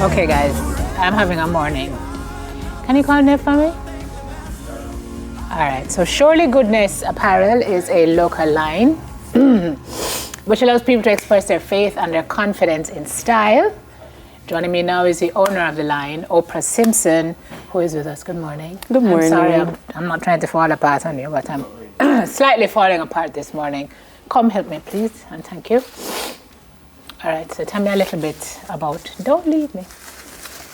Okay, guys, I'm having a morning. Can you call it for me? All right, so Surely Goodness Apparel is a local line which allows people to express their faith and their confidence in style. Joining me now is the owner of the line, Oprah Simpson, who is with us. Good morning. Good morning. I'm sorry, I'm not trying to fall apart on you, but I'm slightly falling apart this morning. Come help me, please, and thank you. All right, so tell me a little bit about, don't leave me.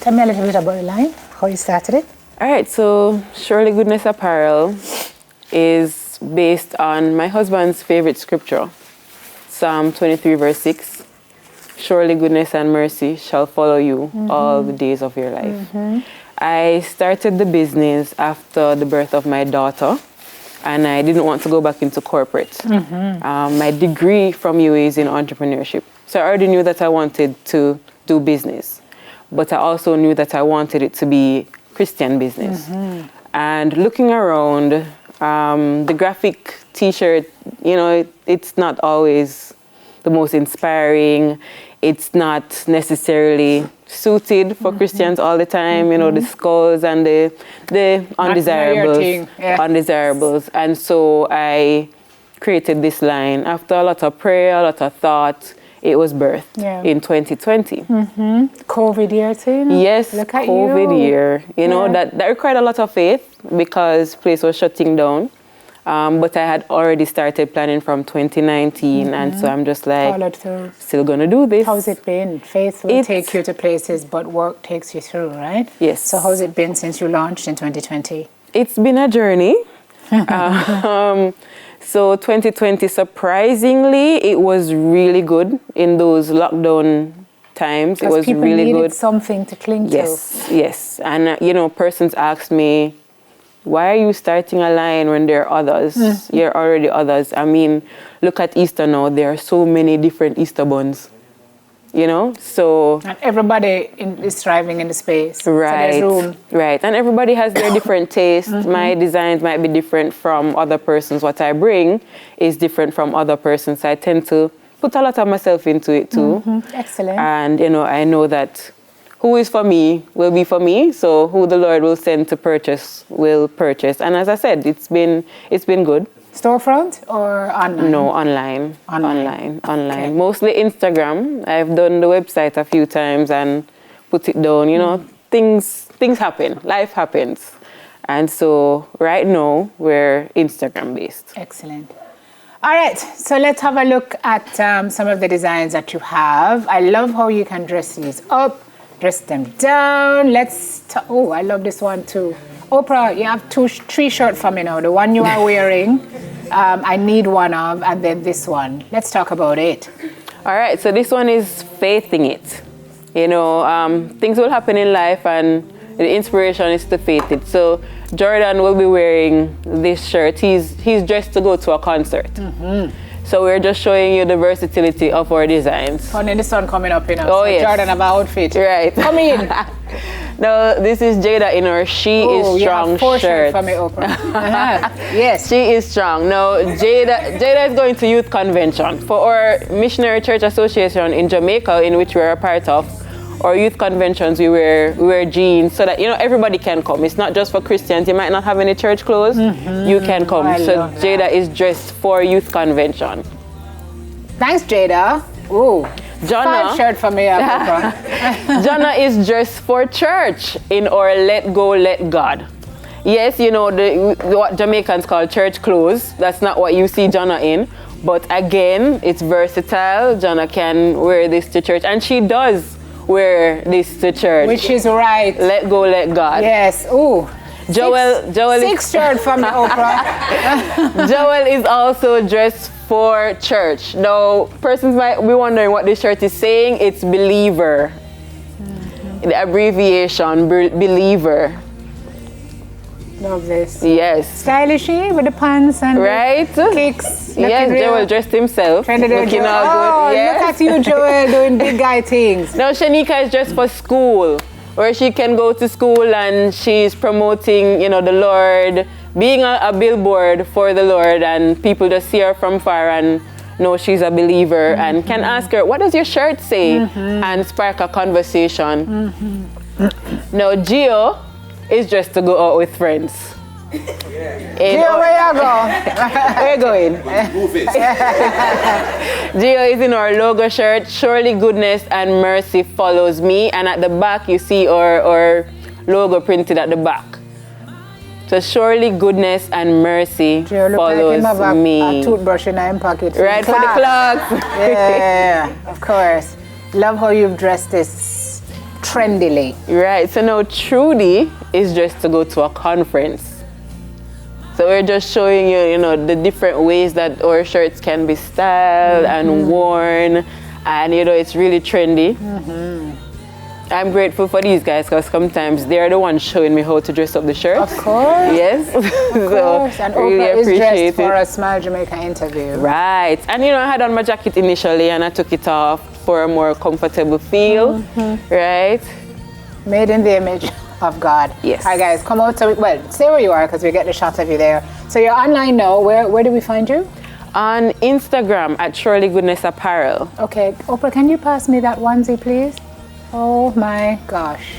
Tell me a little bit about the line, how you started it. All right, so Surely Goodness Apparel is based on my husband's favorite scripture, Psalm 23, verse 6. Surely goodness and mercy shall follow you all the days of your life. I started the business after the birth of my daughter, and I didn't want to go back into corporate. My degree from UA is in entrepreneurship. So I already knew that I wanted to do business, but I also knew that I wanted it to be Christian business. And looking around, the graphic t-shirt, you know, it's not always the most inspiring. It's not necessarily suited for Christians all the time, you know, the skulls and the undesirables. Undesirables. And so I created this line. After a lot of prayer, a lot of thought, it was birthed in 2020. COVID year too? Yes, look at COVID year. You know, that required a lot of faith because place was shutting down. But I had already started planning from 2019, and so I'm just like, still gonna do this. How's it been? Faith will take you to places, but work takes you through, right? Yes. So how's it been since you launched in 2020? It's been a journey. So 2020, surprisingly, it was really good in those lockdown times. It was really good. Needed something to cling to. Yes. And you know, persons asked me, why are you starting a line when there are others? There are already others. I mean, look at Easter now. There are so many different Easter buns, you know? So and everybody is thriving in the space. Right. So there's room. Right. And everybody has their different tastes. My designs might be different from other persons. What I bring is different from other persons. I tend to put a lot of myself into it too. Excellent. And, you know, I know that who is for me will be for me. So who the Lord will send to purchase will purchase. And as I said, it's been good. Storefront or online? No, online. Okay. Mostly Instagram. I've done the website a few times and put it down. You know, things happen. Life happens. And so right now we're Instagram based. Excellent. All right, so let's have a look at some of the designs that you have. I love how you can dress these up, dress them down. Oh, I love this one too. Oprah, you have three shirts for me now. The one you are wearing, I need one of, and then this one. Let's talk about it. All right, so this one is faithing it. You know, things will happen in life, and the inspiration is to faith it. So Jordan will be wearing this shirt. He's dressed to go to a concert. So we're just showing you the versatility of our designs. Funny, the sun coming up, you know. Oh, so yes. Jordan have an outfit. Right. Come in. No, this is Jada in her She Is Strong you have four shirt. for me, Oprah. Yes. She is strong. No, Jada is going to youth convention for our Missionary Church Association in Jamaica, in which we're a part of. Our youth conventions, we wear jeans so that, you know, everybody can come. It's not just for Christians. You might not have any church clothes. You can come. So Jada is dressed for youth convention. Thanks, Jada. Ooh. Jonna, 5 shirt for me, Oprah. Jonna is dressed for church in our Let Go, Let God. Yes, you know, what Jamaicans call church clothes. That's not what you see Jonna in. But again, it's versatile. Jonna can wear this to church. And she does wear this to church. Which is right. Let go, let God. Yes. Ooh. Joel 6 shirt from the Oprah. Joel is also dressed for church. Now, persons might be wondering what this shirt is saying. It's believer. The abbreviation, believer. Love this. Yes. Stylishy with the pants and the kicks. Yes, Joel dressed himself. Looking all good. Yes. Look at you, Joel, doing big guy things. Now, Shanika is dressed for school, where she can go to school and she's promoting, you know, the Lord, being a billboard for the Lord, and people just see her from far and know she's a believer and can ask her, what does your shirt say? And spark a conversation. Now, Gio is just to go out with friends. Gio, where you go? Where you going? Gio is in our logo shirt. Surely goodness and mercy follows me. And at the back, you see our logo printed at the back. So surely goodness and mercy Gio, follows look like him me. have a toothbrush in his pocket. Right for the clocks. Yeah, of course. Love how you've dressed this trendily. Right. So now Trudy is just to go to a conference. So we're just showing you, the different ways that our shirts can be styled and worn, and it's really trendy. I'm grateful for these guys because sometimes they're the ones showing me how to dress up the shirt. Of course. Yes. Of course. And really Oprah is dressed appreciate for it. a Smile Jamaica interview. Right. And I had on my jacket initially and I took it off for a more comfortable feel. Right. Made in the image of God. Yes. All right, guys, come out. Stay where you are because we get the shots of you there. So you're online now. Where do we find you? On Instagram at Surely Goodness Apparel. Okay, Oprah, can you pass me that onesie, please? Oh my gosh.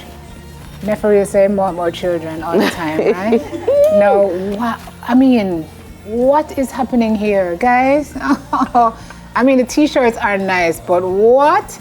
Nephew saying more children all the time, right? No, what is happening here, guys? The t-shirts are nice, but what?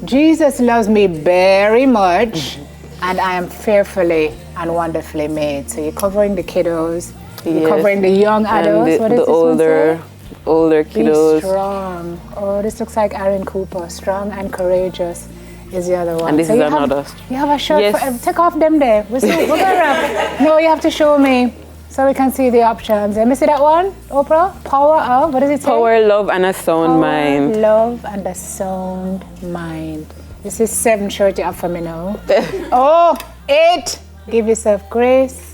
Jesus loves me very much, and I am fearfully and wonderfully made. So you're covering the kiddos, you're covering the young adults. And What is the this one say? older kiddos. Be strong. Oh, this looks like Aaron Cooper. Strong and courageous is the other one. And this so is you another. You have a shirt Yes. for take off them there. We're gonna wrap. No, you have to show me so we can see the options. Let me see that one, Oprah. Power of, what does it say? Power, love, and a sound mind. Love and a sound mind. This is 7 shirt you have for me now. Oh, 8. Give yourself grace.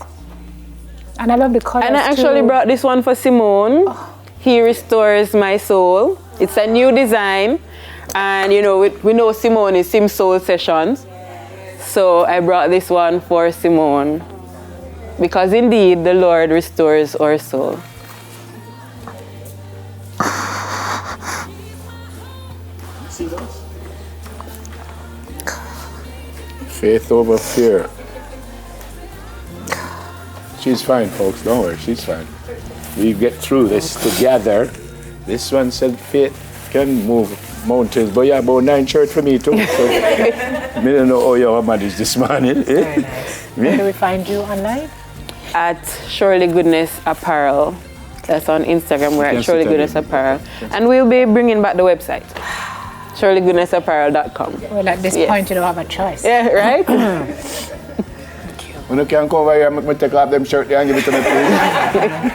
And I love the colors And I actually too. brought this one for Simone. He restores my soul. It's a new design. And we know Simone is Sim Soul Sessions. So I brought this one for Simone. Because indeed, the Lord restores our soul. See those? Faith over fear. She's fine, folks. Don't worry, she's fine. We get through this together. This one said faith can move mountains, but yeah, about 9 shirts for me too. So, I don't know how your managed this morning. Very nice. Where do we find you online? At Surely Goodness Apparel. That's on Instagram. We're at Surely Goodness Apparel. And we'll be bringing back the website. SurelyGoodnessApparel.com. Well, at this point, you don't have a choice. Yeah, right? When you can come over here, I'm going to take off them shirts and give it to me, please.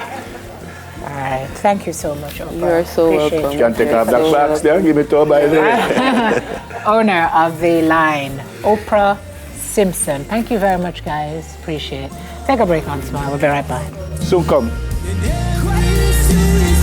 All right. Thank you so much, Oprah. You're so Appreciate welcome. You can take off that flags there and give it to her by the way. Owner of the line, Oprah Simpson. Thank you very much, guys. Appreciate it. Take a break on Smile. We'll be right back. Soon come. Crazy.